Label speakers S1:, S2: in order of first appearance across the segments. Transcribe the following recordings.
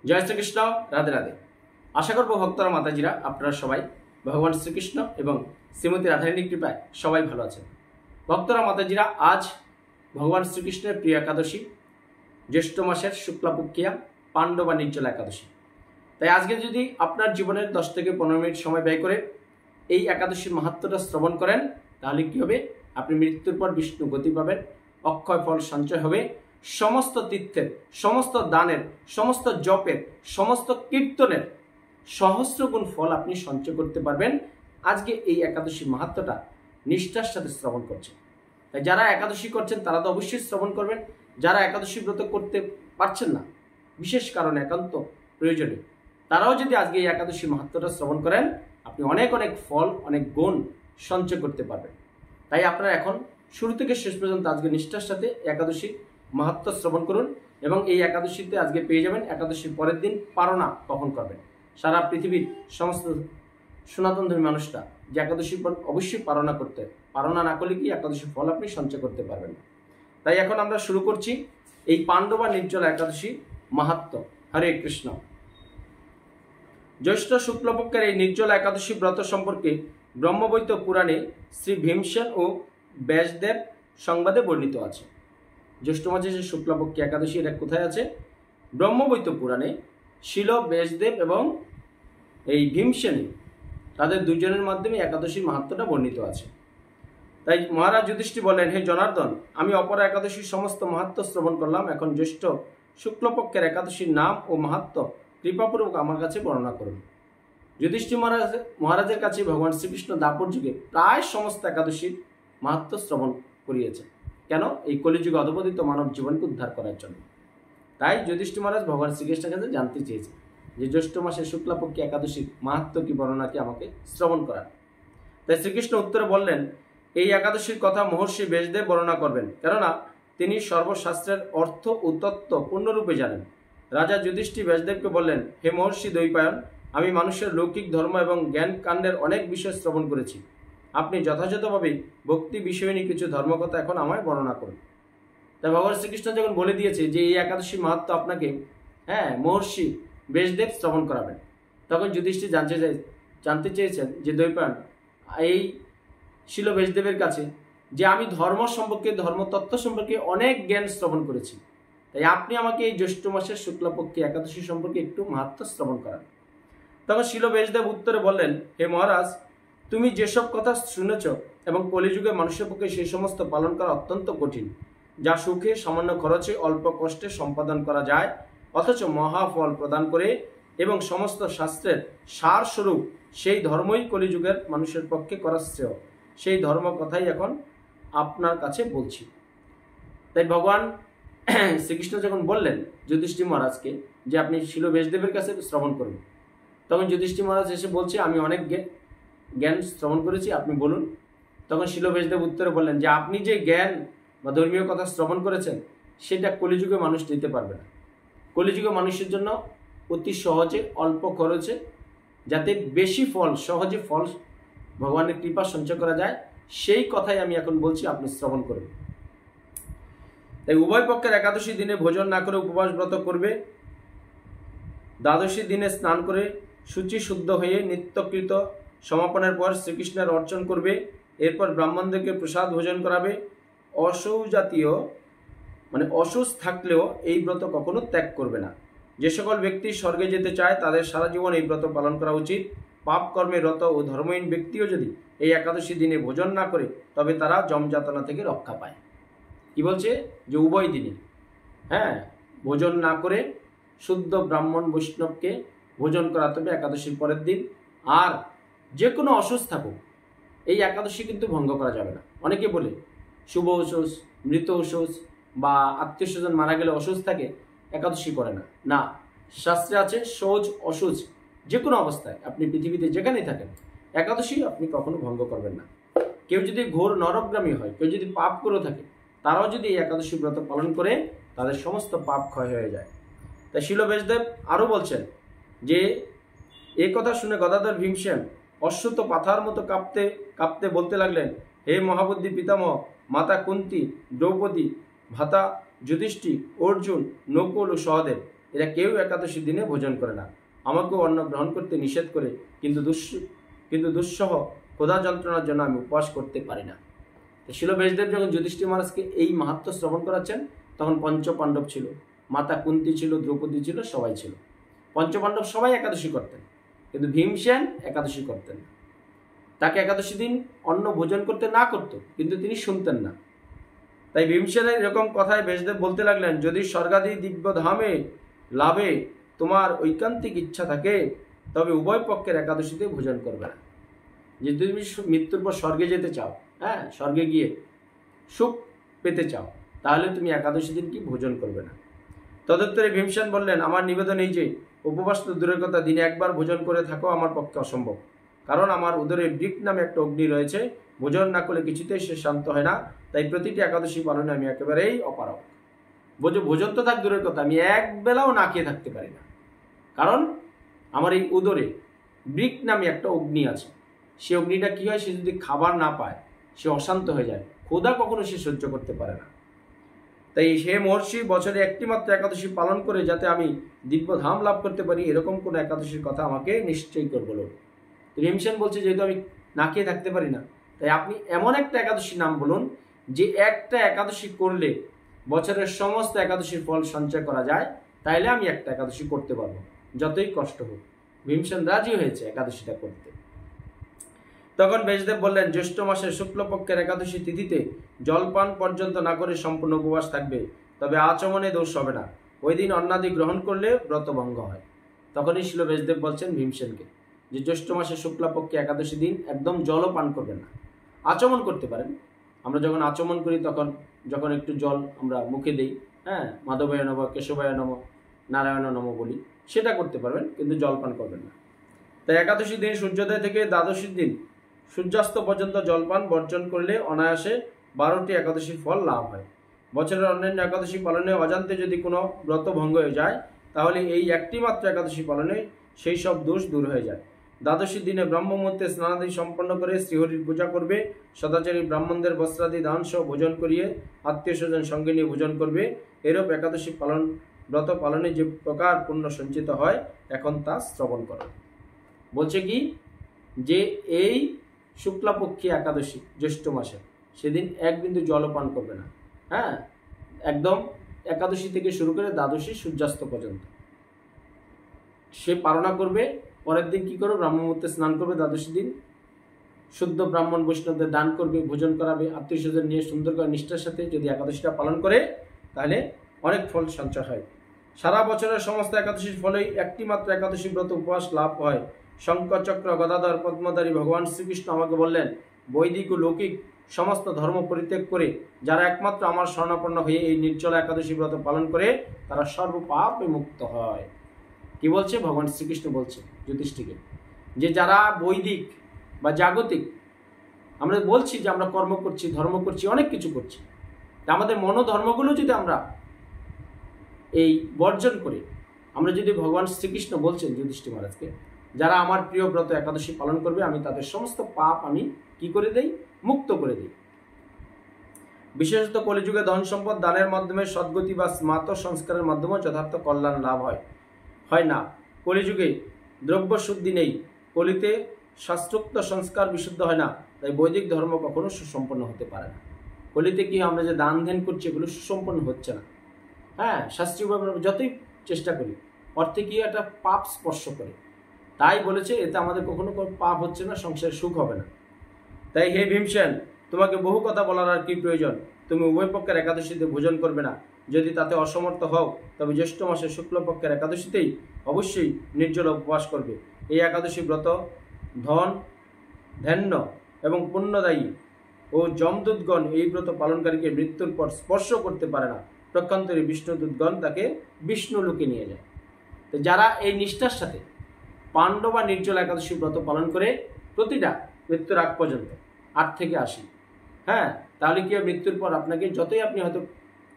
S1: জয় শ্রীকৃষ্ণ, রাধে রাধে। আশা করব ভক্তরা মাতাজিরা আপনারা সবাই ভগবান শ্রীকৃষ্ণ এবং শ্রীমতী রাধারানীর কৃপায় সবাই ভালো আছেন। ভক্তরা মাতাজিরা, আজ ভগবান শ্রীকৃষ্ণের প্রিয় একাদশী, জ্যৈষ্ঠ মাসের শুক্লাপক্ষিয়া পাণ্ডবা নির্জলা একাদশী। তাই আজকে যদি আপনার জীবনের 10 থেকে 15 মিনিট সময় ব্যয় করে এই একাদশীর মাহাত্ম্যটা শ্রবণ করেন, তাহলে কি হবে? আপনি মৃত্যুর পর বিষ্ণু গতি পাবেন, অক্ষয় ফল সঞ্চয় হবে, সমস্ত তীর্থের, সমস্ত দানের, সমস্ত জপের, সমস্ত কীর্তনের সহস্র গুণ ফল আপনি সঞ্চয় করতে পারবেন আজকে এই একাদশীর মাহাত্ম্যটা নিষ্ঠার সাথে শ্রবণ করছেন। তাই যারা একাদশী করছেন তারা তো অবশ্যই শ্রবণ করবেন। যারা একাদশী ব্রত করতে পারছেন না, বিশেষ কারণে একান্ত প্রয়োজনে, তারাও যদি আজকে এই একাদশীর মাহাত্ম্যটা শ্রবণ করেন, আপনি অনেক অনেক ফল, অনেক গুণ সঞ্চয় করতে পারবেন। তাই আপনারা এখন শুরু থেকে শেষ পর্যন্ত আজকে নিষ্ঠার সাথে একাদশী মাহাত্ম্য শ্রবণ করুন এবং এই একাদশীতে আজকে পেয়ে যাবেন একাদশীর পরের দিন পারণা কখন করবেন। সারা পৃথিবীর সমস্ত সনাতন ধর্মী মানুষরা যে একাদশীর পর অবশ্যই পারণা করতে, পারণা না করলে কি একাদশীর ফল আপনি সঞ্চয় করতে পারবেন না। তাই এখন আমরা শুরু করছি এই পাণ্ডবা নির্জলা একাদশী মাহাত্ম্য। হরে কৃষ্ণ। জ্যৈষ্ঠ শুক্লপক্ষের এই নির্জলা একাদশী ব্রত সম্পর্কে ব্রহ্মবৈত পুরাণে শ্রী ভীমসেন ও ব্যাসদেব সংবাদে বর্ণিত আছে। জ্যৈষ্ঠ মাসে যে শুক্লপক্ষী একাদশী, এটা কোথায় আছে? ব্রহ্মবৈত পুরাণে শিল ব্যাসদেব এবং এই ভীমসেনী, তাদের দুজনের মাধ্যমে একাদশীর মাহাত্ম্যটা বর্ণিত আছে। তাই মহারাজ যুধিষ্ঠির বলেন, হে জনার্দন, আমি অপর একাদশীর সমস্ত মাহাত্ম্য শ্রবণ করলাম, এখন জ্যৈষ্ঠ শুক্লপক্ষের একাদশীর নাম ও মাহাত্ম্য কৃপাপূর্বক আমার কাছে বর্ণনা করুন। যুধিষ্ঠির মহারাজের কাছে ভগবান শ্রীকৃষ্ণ দাপর যুগে প্রায় সমস্ত একাদশীর মাহাত্ম্য শ্রবণ করিয়েছে। কেন? এই কলিযুগে অধপতিত মানব জীবনকে উদ্ধার করার জন্য। তাই যুধিষ্ঠির মহারাজ ভগবান শ্রীকৃষ্ণের কাছে জানতে চেয়েছে যে জ্যৈষ্ঠ মাসের শুক্লাপক্ষী একাদশীর মাহাত্ম্য কি বর্ণনা কি আমাকে শ্রবণ করান। তাই শ্রীকৃষ্ণ উত্তরে বললেন, এই একাদশীর কথা মহর্ষি ব্যাসদেব বর্ণনা করবেন, কেননা তিনি সর্বশাস্ত্রের অর্থ ও তত্ত্ব পূর্ণরূপে জানেন। রাজা যুধিষ্ঠির ব্যাসদেবকে বললেন, হে মহর্ষি দ্বৈপায়ন, আমি মানুষের লৌকিক ধর্ম এবং জ্ঞান কাণ্ডের অনেক বিষয় শ্রবণ করেছি। আপনি যথাযথভাবে ভক্তি বিষয় নিয়ে কিছু ধর্মকথা এখন আমায় বর্ণনা করুন। তাই ভগবান শ্রীকৃষ্ণ যখন বলে দিয়েছে যে এই একাদশী মাহাত্ম্য আপনাকে মহর্ষি ব্যাসদেব শ্রবণ করাবেন, তখন যুধিষ্ঠির জানতে চেয়েছেন যে দ্বৈপায়ন, এই শিল ব্যাসদেবের কাছে যে আমি ধর্ম সম্পর্কে, ধর্মতত্ত্ব সম্পর্কে অনেক জ্ঞান শ্রবণ করেছি, তাই আপনি আমাকে এই জ্যৈষ্ঠ মাসের শুক্লপক্ষী একাদশী সম্পর্কে একটু মাহাত্ম্য শ্রবণ করান। তখন শিল ব্যাসদেব উত্তরে বললেন, হে মহারাজ, তুমি যেসব কথা শুনেছ এবং কলিযুগে মানুষের পক্ষে সেই সমস্ত পালন করা অত্যন্ত কঠিন, যা সুখে সামান্য খরচে অল্প কষ্টে সম্পাদন করা যায়, অথচ মহাফল প্রদান করে এবং সমস্ত শাস্ত্রের সার স্বরূপ সেই ধর্মই কলিযুগের মানুষের পক্ষে করা শ্রেয়, সেই ধর্ম কথাই এখন আপনার কাছে বলছি। তাই ভগবান শ্রীকৃষ্ণ যখন বললেন যুধিষ্ঠির মহারাজকে যে আপনি শিল ব্যাসদেবের কাছে শ্রবণ করুন, তখন যুধিষ্ঠির মহারাজ এসে বলছে, আমি অনেক জ্ঞান শ্রবণ করেছি, আপনি বলুন। তখন শিল ব্যাসদেব উত্তরে বললেন যে আপনি যে জ্ঞান বা ধর্মীয় কথা শ্রবণ করেছেন, সেটা কলিযুগে মানুষ নিতে পারবে না। কলিযুগে মানুষের জন্য অতি সহজে অল্প খরচে যাতে বেশি ফল, সহজে ফল ভগবানের কৃপা সঞ্চয় করা যায়, সেই কথাই আমি এখন বলছি, আপনি শ্রবণ করুন। তাই উভয় পক্ষের একাদশী দিনে ভোজন না করে উপবাস ব্রত করবে, দ্বাদশী দিনে স্নান করে শুচি শুদ্ধ হয়ে নিত্যকৃত সমাপনের পর শ্রীকৃষ্ণের অর্চন করবে, এরপর ব্রাহ্মণদেরকে প্রসাদ ভোজন করাবে। অসৌজাতীয় অসুস থাকলেও এই ব্রত কখনো ত্যাগ করবে না। যে সকল ব্যক্তি স্বর্গে যেতে চায় তাদের সারা জীবন এই ব্রত পালন করা উচিত। পাপ কর্মে রত ও ধর্মহীন ব্যক্তিও যদি এই একাদশী দিনে ভোজন না করে, তবে তারা যমযাতনা থেকে রক্ষা পায়। কি বলছে? যে উভয় দিনে ভোজন না করে শুদ্ধ ব্রাহ্মণ বৈষ্ণবকে ভোজন করাতে হবে একাদশীর পরের দিন। আর যে কোনো অসুস থাকুক, এই একাদশী কিন্তু ভঙ্গ করা যাবে না। অনেকে বলে শুভ অসুস, মৃত অসুস বা আত্মীয় স্বজন মারা গেলে অসুস থাকে, একাদশী করে না। না, শাস্ত্রে আছে সৌজ অসুজ যে কোনো অবস্থায় আপনি পৃথিবীতে যেখানেই থাকেন, একাদশী আপনি কখনো ভঙ্গ করবেন না। কেউ যদি ঘোর নরকগামী হয়, কেউ যদি পাপ করে থাকে, তারাও যদি এই একাদশী ব্রত পালন করে, তাদের সমস্ত পাপ ক্ষয় হয়ে যায়। তাই শিল ব্যাসদেব আরও বলছেন যে এ কথা শুনে গদাধর ভীমসেন অশ্বত্থ পাথার মতো কাঁপতে কাঁপতে বলতে লাগলেন, হে মহাবুদ্ধি পিতামহ, মাতা কুন্তী, দ্রৌপদী, ভ্রাতা যুধিষ্ঠির, অর্জুন, নকুল ও সহদেব, এরা কেউ একাদশী দিনে ভোজন করে না। আমাকেও অন্ন গ্রহণ করতে নিষেধ করে, কিন্তু দুঃসহ ক্ষুধা যন্ত্রণার জন্য আমি উপবাস করতে পারি না। শিল ব্যাসদেব যখন যুধিষ্ঠির মহারাজকে এই মাহাত্ম্য শ্রবণ করাচ্ছেন, তখন পঞ্চপাণ্ডব ছিল, মাতা কুন্তী ছিল, দ্রৌপদী ছিল, সবাই ছিল। পঞ্চপাণ্ডব সবাই একাদশী করতেন, কিন্তু ভীমসেন একাদশী করতেন না। তাকে একাদশী দিন অন্ন ভোজন করতে না করতো, কিন্তু তিনি শুনতেন না। তাই ভীমসেনের এরকম কথায় ব্যাসদেব বলতে লাগলেন, যদি স্বর্গাদি দিব্যধামে লাভে তোমার ঐকান্তিক ইচ্ছা থাকে, তবে উভয় পক্ষের একাদশীতে ভোজন করবে না। যে তুমি মৃত্যুর পর স্বর্গে যেতে চাও, হ্যাঁ, স্বর্গে গিয়ে সুখ পেতে চাও, তাহলে তুমি একাদশী দিন কি ভোজন করবে না। তদুত্তরে ভীমসেন বললেন, আমার নিবেদন এই যে উপবাস তো দূরের কথা, দিনে একবার ভোজন করে থাকো আমার পক্ষে অসম্ভব। কারণ আমার উদরে বৃক নামে একটা অগ্নি রয়েছে, ভোজন না করলে কিছুতেই সে শান্ত হয় না। তাই প্রতিটি একাদশী পালনে আমি একেবারেই অপারগ। ভোজন তো থাক দূরের কথা, আমি এক বেলাও না খেয়ে থাকতে পারি না। কারণ আমার এই উদরে বৃক নামে একটা অগ্নি আছে। সে অগ্নিটা কি হয়, সে যদি খাবার না পায় সে অশান্ত হয়ে যায়, ক্ষুধা কখনো সে সহ্য করতে পারে না। তাই হে মহর্ষি, বছরে একটি মাত্র একাদশী পালন করে যাতে আমি দিব্যধাম লাভ করতে পারি, এরকম কোনো একাদশীর কথা আমাকে নিশ্চয়ই করে বলুন। ভীমসেন বলছে, যেহেতু আমি না খেয়ে থাকতে পারি না, তাই আপনি এমন একটা একাদশীর নাম বলুন যে একটা একাদশী করলে বছরের সমস্ত একাদশীর ফল সঞ্চয় করা যায়, তাইলে আমি একটা একাদশী করতে পারবো, যতই কষ্ট হোক। ভীমসেন রাজি হয়েছে একাদশীটা করতে। তখন ব্যাসদেব বললেন, জ্যৈষ্ঠ মাসের শুক্লপক্ষের একাদশী তিথিতে জলপান পর্যন্ত না করে সম্পূর্ণ উপবাস থাকবে, তবে আচমনে দোষ হবে না। ওই দিন অন্নাদি গ্রহণ করলে ব্রতভঙ্গ হয়। তখনই শিল ব্যাসদেব বলছেন ভীমসেনকে যে জ্যৈষ্ঠ মাসের শুক্লপক্ষে একাদশী দিন একদম জলও পান করবেন না। আচমন করতে পারেন। আমরা যখন আচমন করি তখন যখন একটু জল আমরা মুখে দিই, হ্যাঁ, মাধবায় নম, কেশবায় নম, নারায়ণ নম বলি, সেটা করতে পারবেন, কিন্তু জল পান করবেন না। তাই একাদশী দিন সূর্যোদয় থেকে দ্বাদশীর দিন সূর্যাস্ত পর্যন্ত জলপান বর্জন করলে অনায়াসে 12টি একাদশীর ফল লাভ হয়। বছরের অন্যান্য একাদশী পালনে অজান্তে যদি কোনো ব্রত ভঙ্গ হয়ে যায়, তাহলে এই একটি মাত্র একাদশী পালনে সেই সব দোষ দূর হয়ে যায়। দ্বাদশীর দিনে ব্রহ্ম মুহূর্তে স্নানাদি সম্পন্ন করে শ্রীহরির পূজা করবে, সদাচারী ব্রাহ্মণদের বস্ত্রাদি দান সহ ভোজন করিয়ে আত্মীয় স্বজন সঙ্গে নিয়ে ভোজন করবে। এরূপ একাদশী ব্রত পালনে যে প্রকার পুণ্য সঞ্চিত হয়, এখন তা শ্রবণ করো। বলছে কি যে এই শুক্লাপক্ষী একাদশী জ্যৈষ্ঠ মাসে, সেদিন এক বিন্দু জলপান করবে না, হ্যাঁ, একদম একাদশী থেকে শুরু করে দ্বাদশী সূর্যাস্ত পর্যন্ত সে পালনা করবে। পরের দিন কি করবে, ব্রাহ্ম মুহূর্তে স্নান করবে, দ্বাদশী দিন শুদ্ধ ব্রাহ্মণ বৈষ্ণবদের দান করবে, ভোজন করাবে, আত্মীয় স্বজন নিয়ে সুন্দর করে নিষ্ঠার সাথে যদি একাদশীটা পালন করে, তাহলে অনেক ফল সঞ্চয় হয়। সারা বছরের সমস্ত একাদশীর ফলেই একটি মাত্র একাদশী ব্রত উপবাস লাভ হয়। শঙ্কর চক্র গদাধর পদ্মধারী ভগবান শ্রীকৃষ্ণ আমাকে বললেন, বৈদিক ও লৌকিক সমস্ত ধর্ম পরিত্যাগ করে যারা একমাত্র আমার শরণাপন্ন হয়ে এই নির্জলা একাদশী ব্রত পালন করে, তারা সর্বপাপে মুক্ত হয়। কি বলছে ভগবান শ্রীকৃষ্ণ? বলছে যুধিষ্ঠিরকে যে যারা বৈদিক বা জাগতিক, আমরা বলছি যে আমরা কর্ম করছি, ধর্ম করছি, অনেক কিছু করছি, আমাদের মনোধর্মগুলো যদি আমরা এই বর্জন করি, আমরা যদি ভগবান শ্রীকৃষ্ণ বলছেন যুধিষ্ঠির মহারাজকে, যারা আমার প্রিয় ব্রত একাদশী পালন করবে, আমি তাদের সমস্ত পাপ আমি কি করে দেই, মুক্ত করে দিই। বিশেষত কলিযুগে ধন সম্পদ দানের মাধ্যমে সদ্গতি বা স্মাত সংস্কারের মাধ্যমে যথার্থ কল্যাণ লাভ হয় না। কলিযুগে দ্রব্য শুদ্ধি নেই, কলিতে শাস্ত্রোক্ত সংস্কার বিশুদ্ধ হয় না, তাই বৈদিক ধর্ম কখনো সুসম্পন্ন হতে পারে না। কলিতে কি আমরা যে দান ধ্যান করছি, এগুলো সুসম্পন্ন হচ্ছে না। হ্যাঁ, শাস্ত্রীয়ভাবে যতই চেষ্টা করি, অর্থে কি একটা পাপ স্পর্শ করে, তাই বলেছে এতে আমাদের কখনো কোনো পাপ হচ্ছে না, সংসারে সুখ হবে না। তাই হে ভীমসেন, তোমাকে বহু কথা বলার আর কি প্রয়োজন? তুমি উভয় পক্ষের একাদশীতে ভোজন করবে না। যদি তাতে অসমর্থ হও, তবে জ্যৈষ্ঠ মাসের শুক্লপক্ষের একাদশীতেই অবশ্যই নির্জল উপবাস করবে। এই একাদশী ব্রত ধন, ধ্যান্য এবং পুণ্যদায়ী ও যমদূতগণ এই ব্রত পালনকারীকে মৃত্যুর পর স্পর্শ করতে পারে না। প্রক্ষান্তরে বিষ্ণুদূতগণ তাকে বিষ্ণু লোকে নিয়ে যায়। তো যারা এই নিষ্ঠার সাথে পাণ্ডব বা নির্জল একাদশী ব্রত পালন করে প্রতিটা মৃত্যুর আগ পর্যন্ত 8 থেকে 80, হ্যাঁ, তাহলে কি মৃত্যুর পর আপনাকে যতই আপনি হয়তো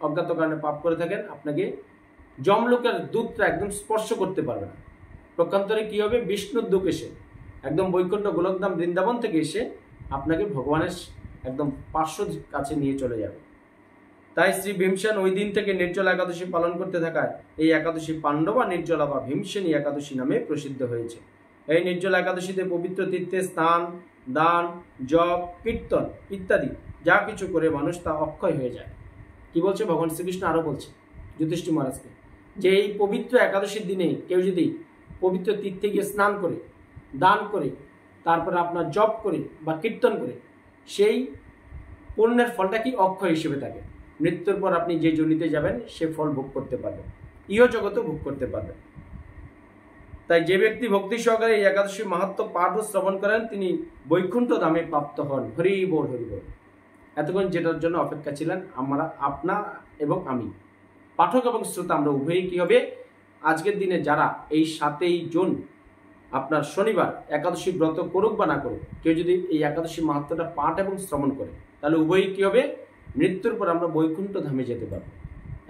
S1: অজ্ঞাত কারণে পাপ করে থাকেন, আপনাকে যমলোকের দূতরা একদম স্পর্শ করতে পারবে না। প্রক্ষান্তরে কি হবে, বিষ্ণুর দূত এসে একদম বৈকুণ্ঠ গোলকধাম বৃন্দাবন থেকে এসে আপনাকে ভগবানের একদম পার্শ্ব কাছে নিয়ে চলে যাবে। তাই শ্রী ভীমসেন ওই দিন থেকে নির্জলা একাদশী পালন করতে থাকায় এই একাদশী পাণ্ডবা নির্জলা বা ভীমসেনী একাদশী নামে প্রসিদ্ধ হয়েছে। এই নির্জলা একাদশীতে পবিত্র তীর্থে স্নান, দান, জপ, কীর্তন ইত্যাদি যা কিছু করে মানুষ তা অক্ষয় হয়ে যায়। কি বলছে ভগবান শ্রীকৃষ্ণ? আরো বলছে যুধিষ্ঠির মহারাজকে যে এই পবিত্র একাদশীর দিনে কেউ যদি পবিত্র তীর্থে গিয়ে স্নান করে, দান করে, তারপরে আপনার জপ করে বা কীর্তন করে, সেই পুণ্যের ফলটা কি অক্ষয় হিসেবে থাকে। মৃত্যুর পর আপনি যে যোনিতে যাবেন সে ফল ভোগ করতে পারবেন, ইহ জগতে ভোগ করতে পারবেন। তাই যে ব্যক্তি ভক্তি সহকারে এই একাদশী মাহাত্ম্য পাঠ ও শ্রবণ করেন তিনি বৈকুণ্ঠ ধামে প্রাপ্ত হন। হরি বল, হরি বল। এতক্ষণ যেটার জন্য অপেক্ষা ছিলেন আমরা, আপনার এবং আমি, পাঠক এবং শ্রোতা, আমরা উভয়ই কি হবে আজকের দিনে যারা এই 7ই জুন আপনার শনিবার একাদশী ব্রত করুক বা না করুক, কেউ যদি এই একাদশী মাহাত্ম্যটা পাঠ এবং শ্রবণ করে তাহলে উভয়ই কি হবে, মৃত্যুর পর আমরা বৈকুণ্ঠ ধামে যেতে পারবো।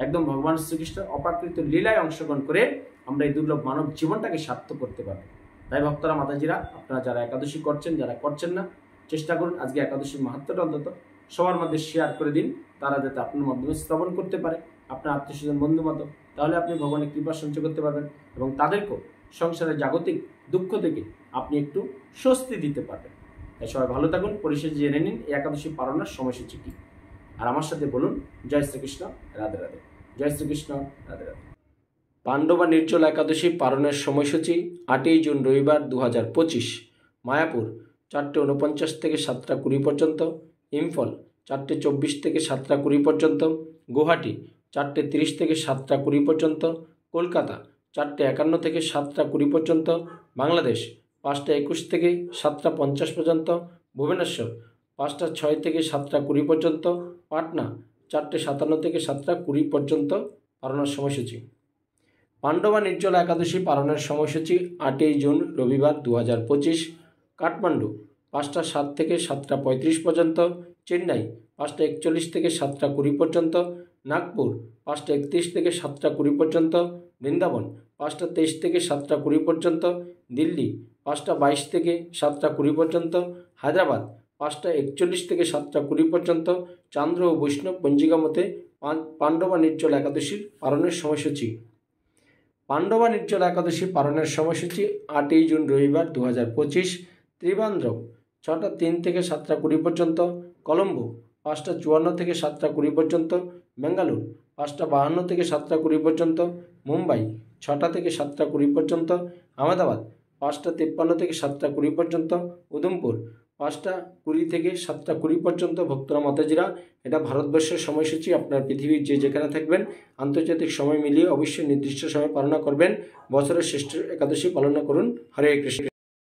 S1: একদম ভগবান শ্রীকৃষ্ণের অপ্রাকৃত লীলায় অংশগ্রহণ করে আমরা এই দুর্লভ মানব জীবনটাকে সার্থক করতে পারবো। তাই ভক্তরা, মাতাজিরা, আপনারা যারা একাদশী করছেন, যারা করছেন না, চেষ্টা করুন আজকে একাদশীর মাহাত্ম্যটা অন্তত সবার মধ্যে শেয়ার করে দিন, তারা যাতে আপনার মাধ্যমে শ্রবণ করতে পারে, আপনার আত্মীয় স্বজন, বন্ধু বান্ধব। তাহলে আপনি ভগবানের কৃপা সঞ্চয় করতে পারবেন এবং তাদেরকেও সংসারের জাগতিক দুঃখ থেকে আপনি একটু স্বস্তি দিতে পারবেন। তাই সবাই ভালো থাকুন। পরিশেষে জেনে নিন এই একাদশী পালনের সময়সূচি কী, আর আমার সাথে বলুন জয় শ্রীকৃষ্ণ, রাধে রাধে। জয় শ্রীকৃষ্ণ, রাধে রাধে। পাণ্ডবা নির্জলা একাদশী পালনের সময়সূচি 8ই জুন রবিবার 2025, মায়াপুর 4:49 থেকে 7:20 পর্যন্ত, ইম্ফল 4:24 থেকে 7:20 পর্যন্ত, গুয়াহাটি 4:30 থেকে 7:20 পর্যন্ত, কলকাতা 4:51 থেকে 7:20 পর্যন্ত, বাংলাদেশ 5:21 থেকে 7:50 পর্যন্ত, ভুবনেশ্বর 5:06 থেকে 7:20 পর্যন্ত, পাটনা 4:57 থেকে 7:20 পর্যন্ত পালনের সময়সূচি। পাণ্ডবা নির্জলা একাদশী পালনের সময়সূচি 8ই জুন রবিবার 2025, কাঠমান্ডু 5:07 থেকে 7:35 পর্যন্ত, চেন্নাই 5:41 থেকে 7:20 পর্যন্ত, নাগপুর 5:31 থেকে 7:20 পর্যন্ত, বৃন্দাবন 5:23 থেকে 7:20 পর্যন্ত, দিল্লি 5:22 থেকে 7:20 পর্যন্ত, হায়দ্রাবাদ 5:41 থেকে 7:20 পর্যন্ত। চান্দ্র ও বৈষ্ণব পঞ্জিকা মতে পাণ্ডবা নির্জলা একাদশীর পালনের সময়সূচি। পাণ্ডবা নির্জলা একাদশী পালনের সময়সূচি 8ই জুন রবিবার 2025, ত্রিবান্দ্রম 6:03 থেকে 7:20 পর্যন্ত, কলম্বো 5:54 থেকে 7:20 পর্যন্ত, বেঙ্গালুরু 5:52 থেকে 7:20 পর্যন্ত, মুম্বাই 6টা থেকে 7:20 পর্যন্ত, আহমেদাবাদ 5:53 থেকে 7:20 পর্যন্ত, উধমপুর 5:20 থেকে 7:20 পর্যন্ত। ভক্তরা, মাতাজিরা, এটা ভারতবর্ষের সময়সূচি। আপনার পৃথিবীর যে যেখানে থাকবেন আন্তর্জাতিক সময় মিলিয়ে অবশ্যই নির্দিষ্ট সময় পালন করবেন। বছরের শ্রেষ্ঠ একাদশী পালন করুন। হরে কৃষ্ণ।